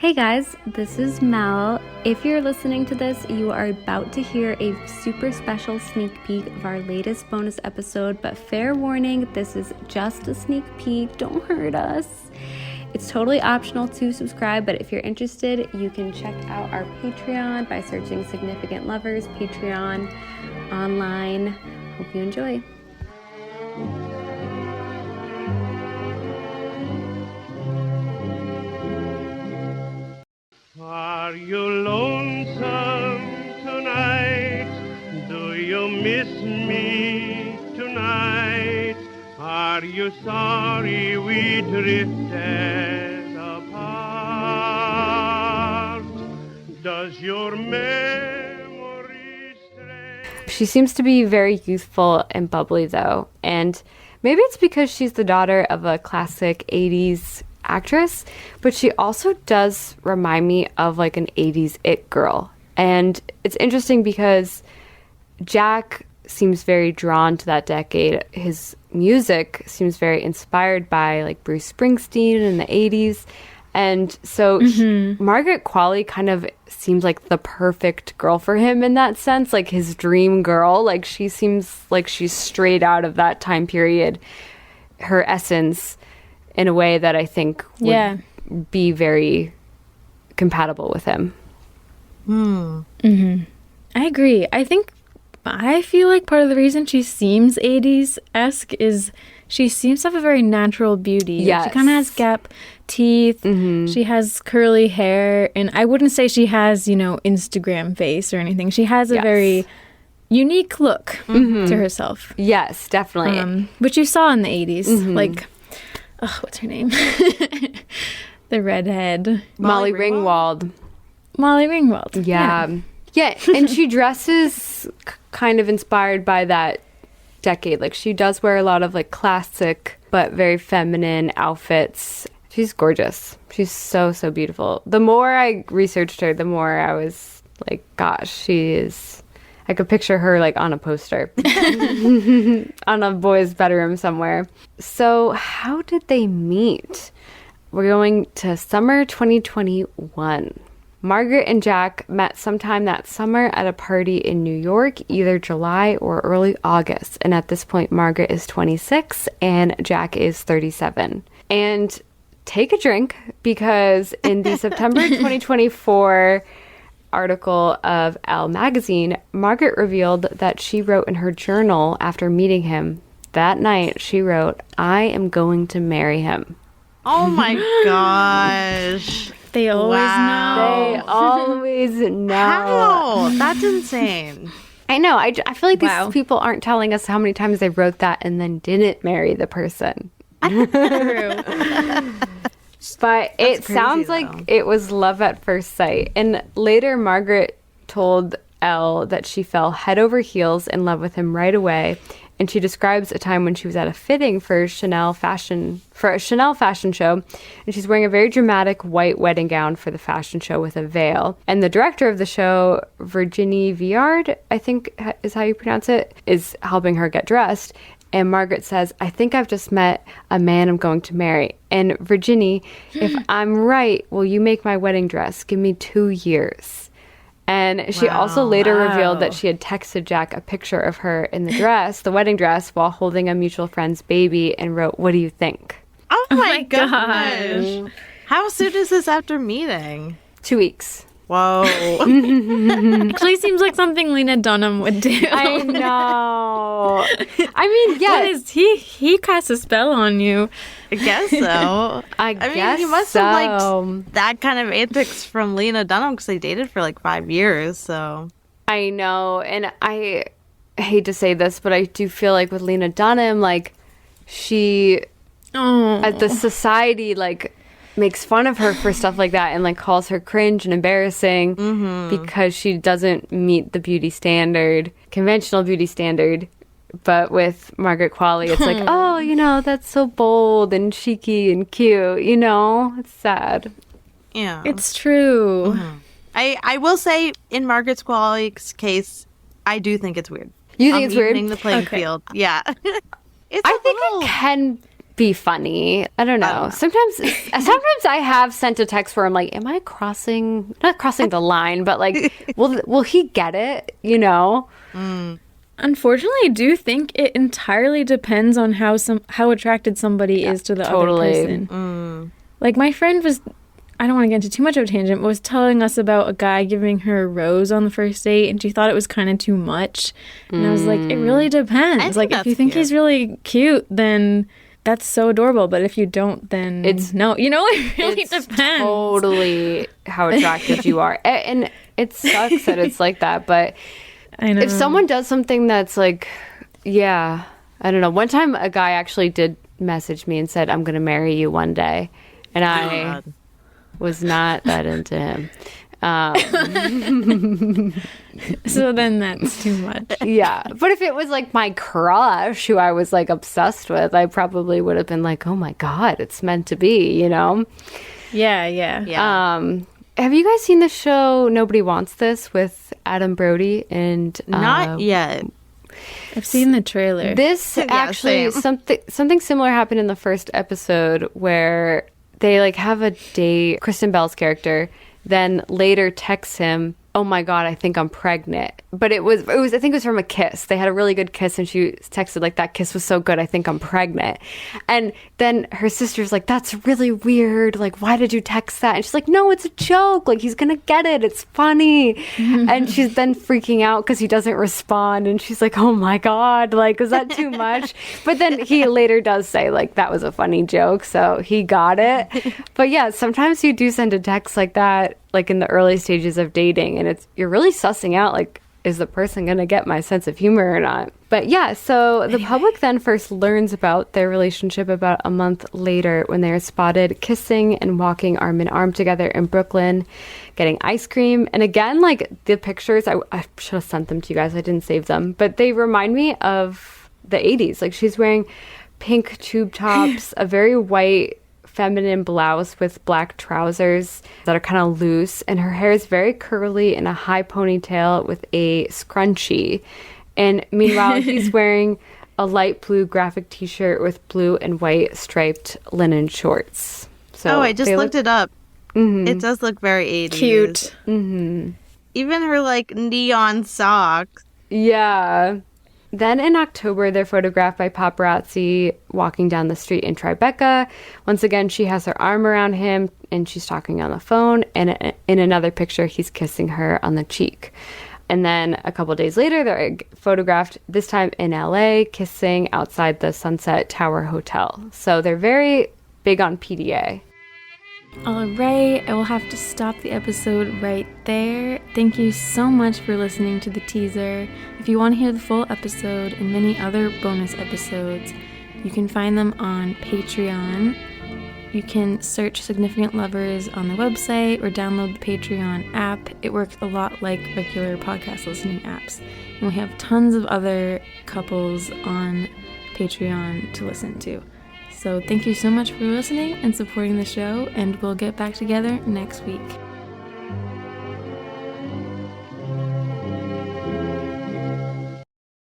Hey guys, this is Mel. If you're listening to this, you are about to hear a super special sneak peek of our latest bonus episode, but fair warning, this is just a sneak peek, don't hurt us. It's totally optional to subscribe, but if you're interested, you can check out our Patreon by searching Significant Lovers Patreon online. Hope you enjoy. Are you lonesome tonight? Do you miss me tonight? Are you sorry we drifted apart? Does your memory stray? She seems to be very youthful and bubbly though, and maybe it's because she's the daughter of a classic 80s actress, but she also does remind me of like an 80s it girl. And it's interesting because Jack seems very drawn to that decade. His music seems very inspired by like Bruce Springsteen in the 80s. And so Margaret Qualley kind of seems like the perfect girl for him in that sense, like his dream girl. Like she seems like she's straight out of that time period, her essence, in a way that I think would be very compatible with him. I agree. I feel like part of the reason she seems 80s-esque is she seems to have a very natural beauty. Yes. She kind of has gap teeth. She has curly hair. And I wouldn't say she has, Instagram face or anything. She has a very unique look to herself. Yes, definitely. Which you saw in the 80s. Like, what's her name? The redhead. Molly Ringwald. Molly Ringwald. Yeah, and she dresses kind of inspired by that decade. Like she does wear a lot of like classic but very feminine outfits. She's gorgeous. She's so beautiful. The more I researched her, the more I was like, gosh, she is. I could picture her like on a poster on a boy's bedroom somewhere. So how did they meet? We're going to summer 2021. Margaret and Jack met sometime that summer at a party in New York, either July or early August. And at this point, Margaret is 26 and Jack is 37. And take a drink, because in the September 2024 article of Elle magazine, Margaret revealed that she wrote in her journal after meeting him that night, she wrote, "I am going to marry him." Oh my gosh. They always know. They always know. How? That's insane. I know. I feel like these people aren't telling us how many times they wrote that and then didn't marry the person. True. But it sounds like it was love at first sight. And later, Margaret told Elle that she fell head over heels in love with him right away. And she describes a time when she was at a fitting for a Chanel fashion show. And she's wearing a very dramatic white wedding gown for the fashion show with a veil. And the director of the show, Virginie Viard, I think is how you pronounce it, is helping her get dressed. And Margaret says, "I think I've just met a man I'm going to marry. And Virginie, if I'm right, will you make my wedding dress? Give me 2 years." And she also later revealed that she had texted Jack a picture of her in the dress, the wedding dress, while holding a mutual friend's baby and wrote, "What do you think?" Oh my gosh. How soon is this after meeting? 2 weeks. Whoa. Actually seems like something Lena Dunham would do. I know. I mean, yeah. What is he cast a spell on you. I guess so. I guess he must have liked that kind of antics from Lena Dunham because they dated for like 5 years, so. I know. And I hate to say this, but I do feel like with Lena Dunham, like, she, at the society, like, makes fun of her for stuff like that and like calls her cringe and embarrassing because she doesn't meet the conventional beauty standard. But with Margaret Qualley, it's like, oh, that's so bold and cheeky and cute, it's sad. Yeah. It's true. I will say, in Margaret Qualley's case, I do think it's weird. You think it's weird? The playing field. Yeah. I think it can be funny. I don't know. Sometimes I have sent a text where I'm like, am I not crossing the line, but like, will he get it? You know? Unfortunately, I do think it entirely depends on how attracted somebody is to the other person. Like my friend was, I don't want to get into too much of a tangent, but was telling us about a guy giving her a rose on the first date, and she thought it was kind of too much. And I was like, it really depends. Like if you think he's really cute, then that's so adorable. But if you don't, then no. You know, it really depends. Totally how attractive you are, and it sucks that it's like that, but. I know. If someone does something that's like, I don't know. One time a guy actually did message me and said, I'm going to marry you one day. And I was not that into him. So then that's too much. Yeah. But if it was like my crush who I was like obsessed with, I probably would have been like, oh my God, it's meant to be, you know? Yeah. Have you guys seen the show Nobody Wants This with Adam Brody and Not yet. I've seen the trailer. This actually something similar happened in the first episode where they like have a date. Kristen Bell's character then later texts him, oh my God, I think I'm pregnant. But it was I think it was from a kiss. They had a really good kiss and she texted like, that kiss was so good, I think I'm pregnant. And then her sister's like, that's really weird. Like, why did you text that? And she's like, no, it's a joke. Like, he's gonna get it. It's funny. And she's then freaking out because he doesn't respond. And she's like, oh my God, like, is that too much? But then he later does say like, that was a funny joke. So he got it. But yeah, sometimes you do send a text like that, like in the early stages of dating, and you're really sussing out like, is the person going to get my sense of humor or not? But yeah, so the public then first learns about their relationship about a month later when they are spotted kissing and walking arm in arm together in Brooklyn, getting ice cream. And again, like the pictures, I should have sent them to you guys. I didn't save them, but they remind me of the 80s. Like she's wearing pink tube tops, a very white feminine blouse with black trousers that are kind of loose, and her hair is very curly in a high ponytail with a scrunchie. And meanwhile, he's wearing a light blue graphic t-shirt with blue and white striped linen shorts. So I just looked it up. Mm-hmm. It does look very 80s. Cute. Mm-hmm. Even her like neon socks. Yeah. Then in October, they're photographed by paparazzi walking down the street in Tribeca. Once again, she has her arm around him and she's talking on the phone. And in another picture, he's kissing her on the cheek. And then a couple days later, they're photographed, this time in LA, kissing outside the Sunset Tower Hotel. So they're very big on PDA. All right, I will have to stop the episode right there. Thank you so much for listening to the teaser. If you want to hear the full episode and many other bonus episodes, you can find them on Patreon. You can search Significant Lovers on the website or download the Patreon app. It works a lot like regular podcast listening apps. And we have tons of other couples on Patreon to listen to. So thank you so much for listening and supporting the show, and we'll get back together next week.